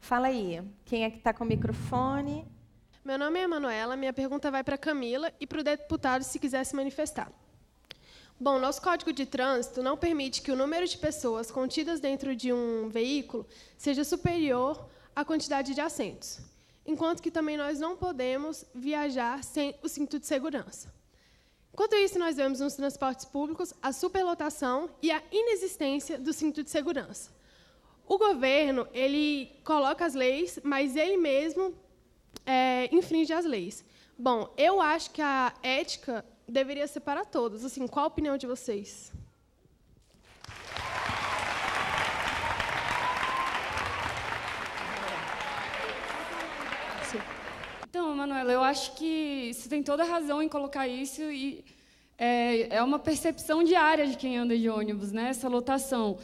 Fala aí, quem é que está com o microfone? Meu nome é Emanuela, minha pergunta vai para a Camila e para o deputado, se quiser se manifestar. Bom, nosso Código de Trânsito não permite que o número de pessoas contidas dentro de um veículo seja superior à quantidade de assentos, enquanto que também nós não podemos viajar sem o cinto de segurança. Enquanto isso, nós vemos nos transportes públicos a superlotação e a inexistência do cinto de segurança. O governo, ele coloca as leis, mas ele mesmo infringe as leis. Bom, eu acho que a ética deveria ser para todos. Assim, qual a opinião de vocês? Então, Manuela, eu acho que você tem toda a razão em colocar isso e é uma percepção diária de quem anda de ônibus, né, essa lotação.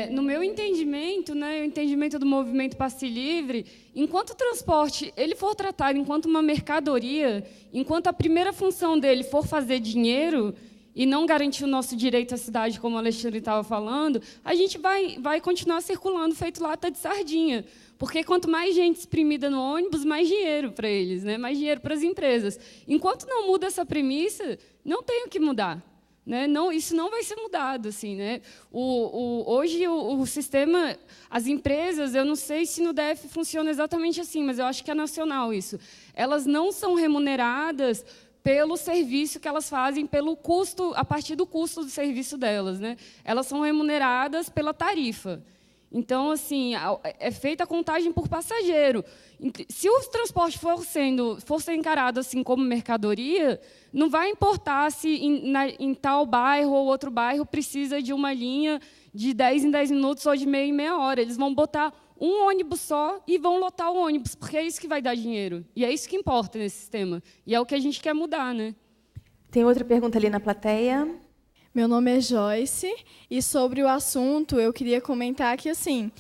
No meu entendimento, né, o entendimento do movimento Passe Livre, enquanto o transporte ele for tratado enquanto uma mercadoria, enquanto a primeira função dele for fazer dinheiro e não garantir o nosso direito à cidade, como o Alexandre estava falando, a gente vai continuar circulando feito lata de sardinha. Porque quanto mais gente exprimida no ônibus, mais dinheiro para eles, né? Mais dinheiro para as empresas. Enquanto não muda essa premissa, não tem o que mudar. Né? Não, isso não vai ser mudado. Assim, né? Hoje, o sistema, as empresas, eu não sei se no DF funciona exatamente assim, mas eu acho que é nacional isso. Elas não são remuneradas pelo serviço que elas fazem, pelo custo, a partir do custo do serviço delas. Né? Elas são remuneradas pela tarifa. Então, assim, é feita a contagem por passageiro. Se o transporte for ser encarado assim como mercadoria, não vai importar se em tal bairro ou outro bairro precisa de uma linha de 10 em 10 minutos ou de meia em meia hora. Eles vão botar um ônibus só e vão lotar o ônibus, porque é isso que vai dar dinheiro. E é isso que importa nesse sistema. E é o que a gente quer mudar. Né? Tem outra pergunta ali na plateia. Meu nome é Joyce, e sobre o assunto, eu queria comentar que, assim,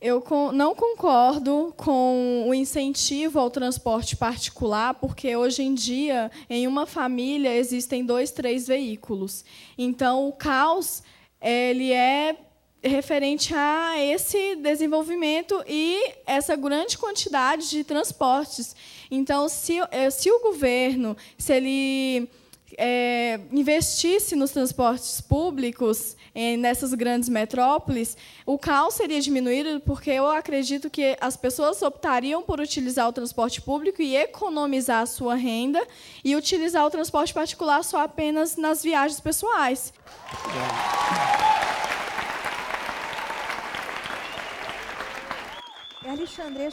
eu não concordo com o incentivo ao transporte particular, porque, hoje em dia, em uma família, existem 2, 3 veículos. Então, o caos ele é referente a esse desenvolvimento e essa grande quantidade de transportes. Então, se o governo, se ele investisse nos transportes públicos nessas grandes metrópoles, o caos seria diminuído, porque eu acredito que as pessoas optariam por utilizar o transporte público e economizar a sua renda e utilizar o transporte particular só apenas nas viagens pessoais. Alexandre,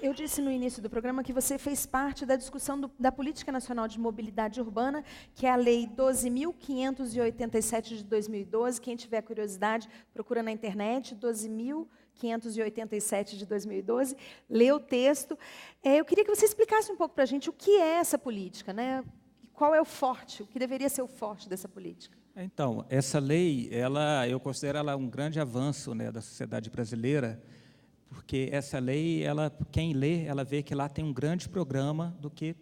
eu disse no início do programa que você fez parte da discussão da Política Nacional de Mobilidade Urbana, que é a Lei 12.587 de 2012. Quem tiver curiosidade, procura na internet, 12.587 de 2012, lê o texto. Eu queria que você explicasse um pouco para a gente o que é essa política, né? Qual é o forte, o que deveria ser o forte dessa política. Então, essa lei, eu considero ela um grande avanço, né, da sociedade brasileira, porque essa lei, quem lê, ela vê que lá tem um grande programa do que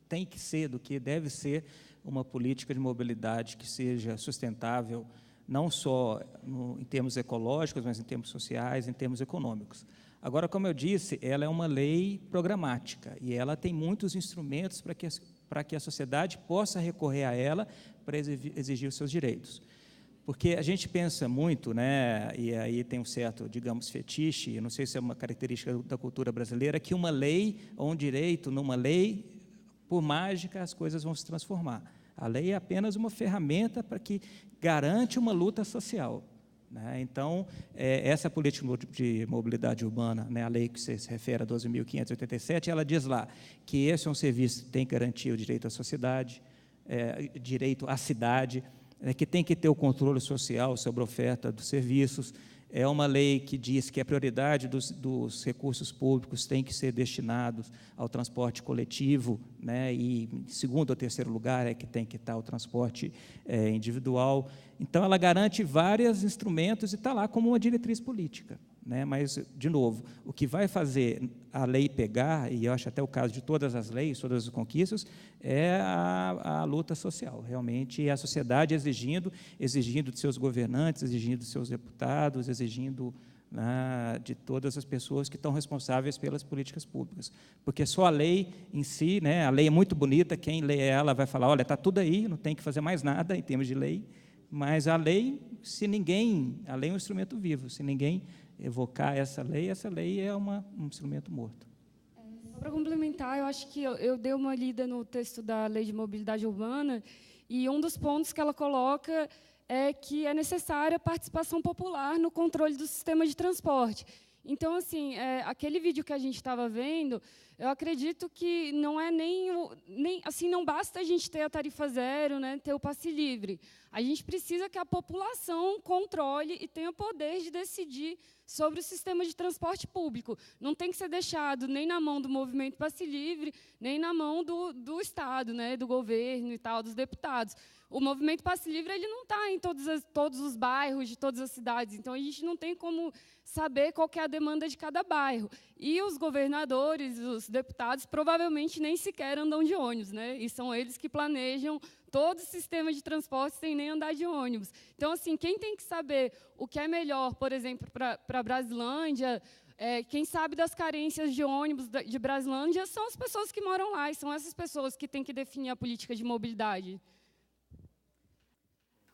tem que ser, do que deve ser uma política de mobilidade que seja sustentável, não só em termos ecológicos, mas em termos sociais, em termos econômicos. Agora, como eu disse, ela é uma lei programática e ela tem muitos instrumentos para que a sociedade possa recorrer a ela para exigir os seus direitos. Porque a gente pensa muito, né, e aí tem um certo, digamos, fetiche, não sei se é uma característica da cultura brasileira, que uma lei ou um direito numa lei, por mágica, as coisas vão se transformar. A lei é apenas uma ferramenta para que garante uma luta social. Né? Então, essa política de mobilidade urbana, né, a lei que se refere a 12.587, ela diz lá que esse é um serviço que tem que garantir o direito à sociedade, direito à cidade, que tem que ter o controle social sobre a oferta dos serviços. É uma lei que diz que a prioridade dos recursos públicos tem que ser destinados ao transporte coletivo, né, e em segundo ou terceiro lugar é que tem que estar o transporte individual. Então, ela garante vários instrumentos e está lá como uma diretriz política. Né? Mas, de novo, o que vai fazer a lei pegar, e eu acho até o caso de todas as leis, todas as conquistas, é a luta social, realmente, e a sociedade exigindo de seus governantes, exigindo de seus deputados, exigindo de todas as pessoas que estão responsáveis pelas políticas públicas. Porque só a lei em si, né, a lei é muito bonita, quem lê ela vai falar, olha, está tudo aí, não tem que fazer mais nada em termos de lei, mas a lei, a lei é um instrumento vivo, se ninguém evocar essa lei é um instrumento morto. Para complementar, eu acho que eu dei uma lida no texto da Lei de Mobilidade Urbana, e um dos pontos que ela coloca é que é necessária a participação popular no controle do sistema de transporte. Então, assim, aquele vídeo que a gente estava vendo, eu acredito que não é assim, não basta a gente ter a tarifa zero, né, ter o passe livre. A gente precisa que a população controle e tenha o poder de decidir sobre o sistema de transporte público. Não tem que ser deixado nem na mão do movimento passe livre, nem na mão do Estado, né, do governo e tal, dos deputados. O movimento passe livre ele não está em todos os bairros de todas as cidades, então a gente não tem como saber qual que é a demanda de cada bairro. E os governadores, os deputados, provavelmente nem sequer andam de ônibus, né? E são eles que planejam todo o sistema de transporte sem nem andar de ônibus. Então, assim, quem tem que saber o que é melhor, por exemplo, para Brasilândia, quem sabe das carências de ônibus de Brasilândia são as pessoas que moram lá, e são essas pessoas que têm que definir a política de mobilidade.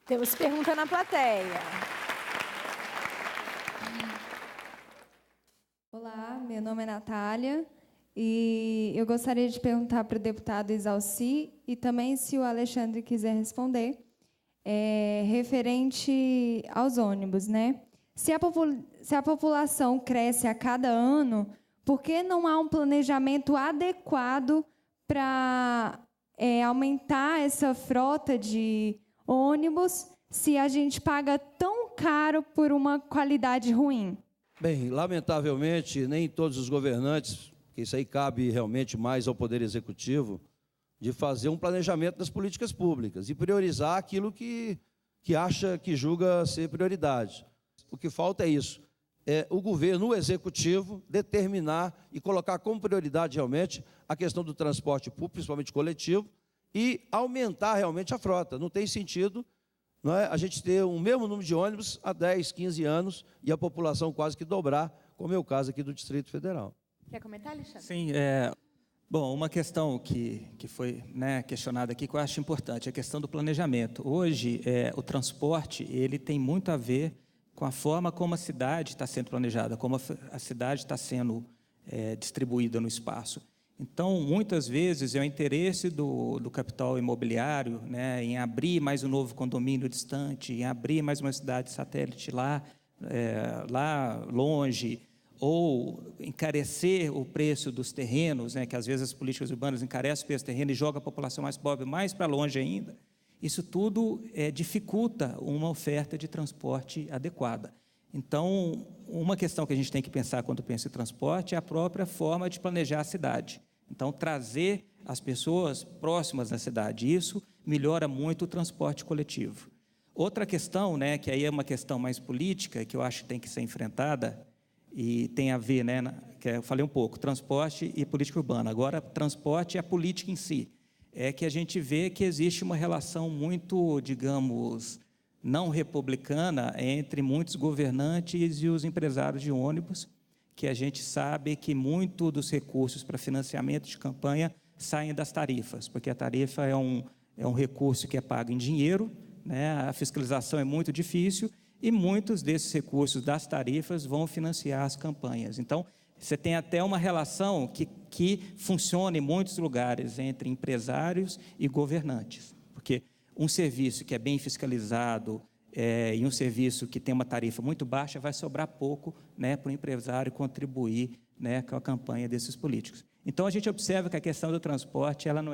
Temos pergunta na plateia. Olá, meu nome é Natália e eu gostaria de perguntar para o deputado Exalci e também, se o Alexandre quiser responder, referente aos ônibus, né? Se a população cresce a cada ano, por que não há um planejamento adequado para aumentar essa frota de ônibus se a gente paga tão caro por uma qualidade ruim? Bem, lamentavelmente, nem todos os governantes, que isso aí cabe realmente mais ao Poder Executivo, de fazer um planejamento das políticas públicas e priorizar aquilo que julga ser prioridade. O que falta é isso, o governo, o Executivo, determinar e colocar como prioridade realmente a questão do transporte público, principalmente coletivo, e aumentar realmente a frota. Não tem sentido, não é, a gente ter o mesmo número de ônibus há 10, 15 anos e a população quase que dobrar, como é o caso aqui do Distrito Federal. Quer comentar, Alexandre? Sim, bom, uma questão que foi, né, questionada aqui, que eu acho importante, é a questão do planejamento. Hoje, o transporte ele tem muito a ver com a forma como a cidade está sendo planejada, como a cidade está sendo distribuída no espaço. Então, muitas vezes, é o interesse do capital imobiliário, né, em abrir mais um novo condomínio distante, em abrir mais uma cidade satélite lá longe, ou encarecer o preço dos terrenos, né, que às vezes as políticas urbanas encarecem o preço do terreno e jogam a população mais pobre mais para longe ainda. Isso tudo dificulta uma oferta de transporte adequada. Então, uma questão que a gente tem que pensar quando pensa em transporte é a própria forma de planejar a cidade. Então, trazer as pessoas próximas da cidade, isso melhora muito o transporte coletivo. Outra questão, né, que aí é uma questão mais política, que eu acho que tem que ser enfrentada, e tem a ver, né, que eu falei um pouco, transporte e política urbana. Agora, transporte é a política em si. É que a gente vê que existe uma relação muito, digamos, não republicana entre muitos governantes e os empresários de ônibus, que a gente sabe que muito dos recursos para financiamento de campanha saem das tarifas, porque a tarifa é um recurso que é pago em dinheiro, né? A fiscalização é muito difícil e muitos desses recursos das tarifas vão financiar as campanhas. Então, você tem até uma relação que funciona em muitos lugares entre empresários e governantes, porque um serviço que é bem fiscalizado e um serviço que tem uma tarifa muito baixa vai sobrar pouco, né, para o empresário contribuir, né, com a campanha desses políticos. Então, a gente observa que a questão do transporte ela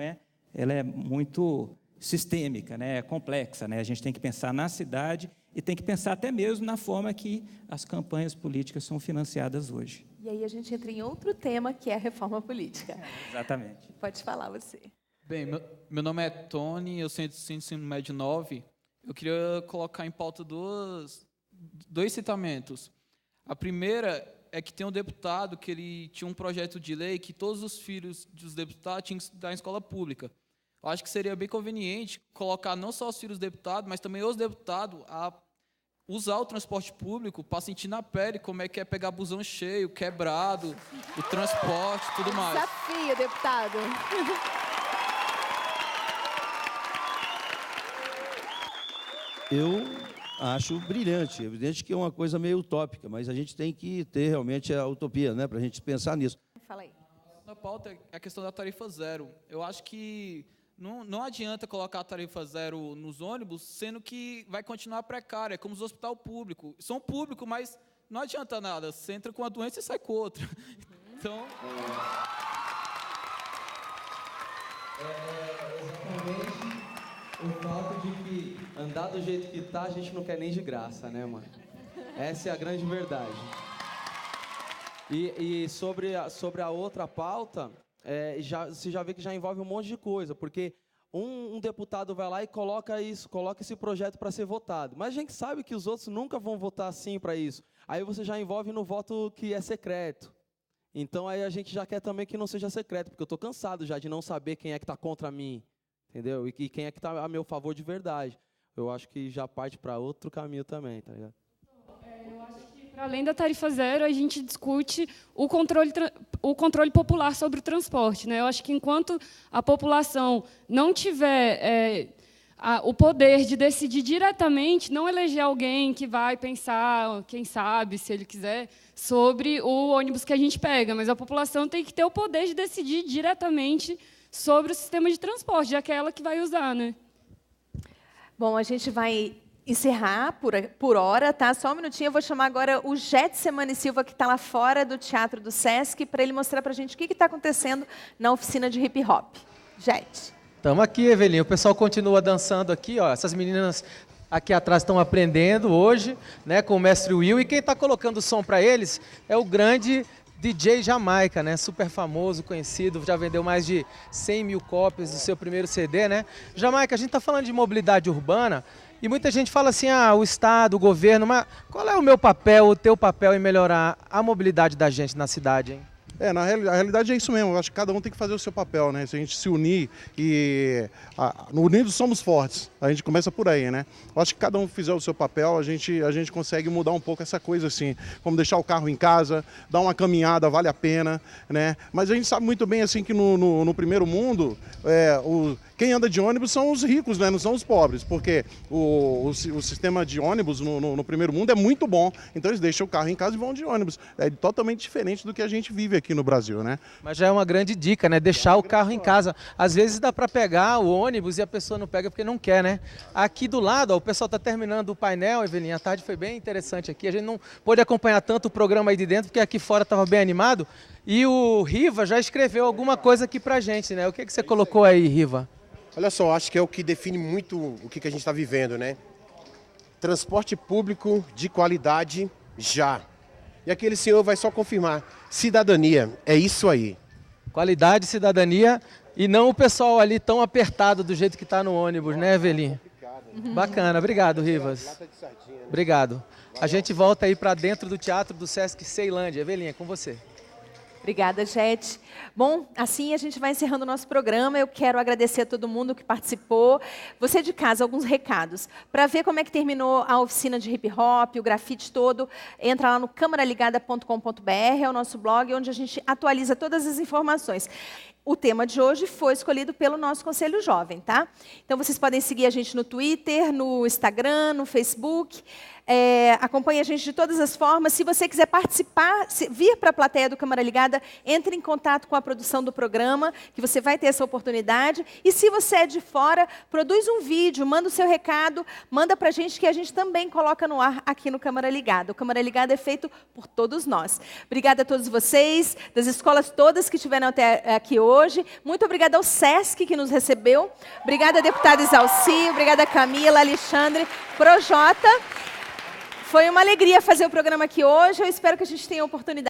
é muito sistêmica, né, é complexa, né? A gente tem que pensar na cidade e tem que pensar até mesmo na forma que as campanhas políticas são financiadas hoje. E aí a gente entra em outro tema, que é a reforma política. Exatamente. Pode falar você. Bem, meu nome é Tony, eu sou de ensino médio 9. Eu queria colocar em pauta dois citamentos. A primeira é que tem um deputado que ele tinha um projeto de lei que todos os filhos dos deputados tinham que estudar em escola pública. Eu acho que seria bem conveniente colocar não só os filhos dos deputados, mas também os deputados a usar o transporte público para sentir na pele como é que é pegar busão cheio, quebrado, o transporte, tudo mais. Desafio, deputado. Eu acho brilhante. É evidente que é uma coisa meio utópica, mas a gente tem que ter realmente a utopia, né, para a gente pensar nisso. Fala aí. Na pauta é a questão da tarifa zero. Eu acho que não adianta colocar a tarifa zero nos ônibus, sendo que vai continuar precária, como os hospitais públicos. São públicos, mas não adianta nada. Você entra com uma doença e sai com outra. Então... Exatamente o fato de que andar do jeito que tá, a gente não quer nem de graça, né, mano? Essa é a grande verdade. E sobre a outra pauta, você já vê que já envolve um monte de coisa, porque um deputado vai lá e coloca esse projeto para ser votado, mas a gente sabe que os outros nunca vão votar sim para isso. Aí você já envolve no voto que é secreto. Então aí a gente já quer também que não seja secreto, porque eu estou cansado já de não saber quem é que está contra mim, entendeu? E quem é que está a meu favor de verdade. Eu acho que já parte para outro caminho também, tá ligado? Eu acho que, para além da tarifa zero, a gente discute o controle popular sobre o transporte, né? Eu acho que enquanto a população não tiver o poder de decidir diretamente, não eleger alguém que vai pensar, quem sabe, se ele quiser, sobre o ônibus que a gente pega, mas a população tem que ter o poder de decidir diretamente sobre o sistema de transporte, já que é ela que vai usar, né? Bom, a gente vai encerrar por hora, tá? Só um minutinho, eu vou chamar agora o Getsemane Silva, que está lá fora do Teatro do Sesc, para ele mostrar para a gente o que está acontecendo na oficina de hip hop. Jet. Estamos aqui, Evelinha. O pessoal continua dançando aqui, ó. Essas meninas aqui atrás estão aprendendo hoje, né, com o mestre Will. E quem está colocando o som para eles é o grande DJ Jamaica, né? Super famoso, conhecido, já vendeu mais de 100 mil cópias do seu primeiro CD, né? Jamaica, a gente está falando de mobilidade urbana e muita gente fala assim, o Estado, o governo, mas qual é o meu papel, o teu papel em melhorar a mobilidade da gente na cidade, hein? Na realidade é isso mesmo, eu acho que cada um tem que fazer o seu papel, né? Se a gente se unir e... unidos somos fortes, a gente começa por aí, né? Eu acho que cada um fizer o seu papel, a gente consegue mudar um pouco essa coisa assim, como deixar o carro em casa, dar uma caminhada, vale a pena, né? Mas a gente sabe muito bem assim que no primeiro mundo, quem anda de ônibus são os ricos, né? Não são os pobres, porque o sistema de ônibus no primeiro mundo é muito bom, então eles deixam o carro em casa e vão de ônibus. É totalmente diferente do que a gente vive aqui no Brasil, né? Mas já é uma grande dica, né? Deixar o carro em casa. Às vezes dá para pegar o ônibus e a pessoa não pega porque não quer, né? Aqui do lado, ó, o pessoal está terminando o painel, Evelinha, a tarde foi bem interessante aqui. A gente não pôde acompanhar tanto o programa aí de dentro, porque aqui fora estava bem animado. E o Riva já escreveu alguma coisa aqui pra gente, né? O que você colocou aí, Riva? Olha só, acho que é o que define muito o que a gente está vivendo, né? Transporte público de qualidade já. E aquele senhor vai só confirmar. Cidadania, é isso aí. Qualidade, cidadania e não o pessoal ali tão apertado do jeito que está no ônibus, né, Evelinha? Bacana, obrigado, Rivas. Obrigado. A gente volta aí para dentro do Teatro do Sesc Ceilândia. Evelinha, com você. Obrigada, Jet. Bom, assim a gente vai encerrando o nosso programa. Eu quero agradecer a todo mundo que participou. Você de casa, alguns recados. Para ver como é que terminou a oficina de hip hop, o grafite todo, entra lá no camaraligada.com.br, é o nosso blog, onde a gente atualiza todas as informações. O tema de hoje foi escolhido pelo nosso Conselho Jovem, tá? Então, vocês podem seguir a gente no Twitter, no Instagram, no Facebook. Acompanhe a gente de todas as formas. Se você quiser participar, vir para a plateia do Câmara Ligada, entre em contato com a produção do programa, que você vai ter essa oportunidade. E se você é de fora, produz um vídeo, manda o seu recado, manda para a gente, que a gente também coloca no ar aqui no Câmara Ligada. O Câmara Ligada é feito por todos nós. Obrigada a todos vocês, das escolas todas que estiveram até aqui hoje. Muito obrigada ao Sesc, que nos recebeu. Obrigada, deputada Isalci. Obrigada, Camila, Alexandre, Projota. Foi uma alegria fazer o programa aqui hoje. Eu espero que a gente tenha a oportunidade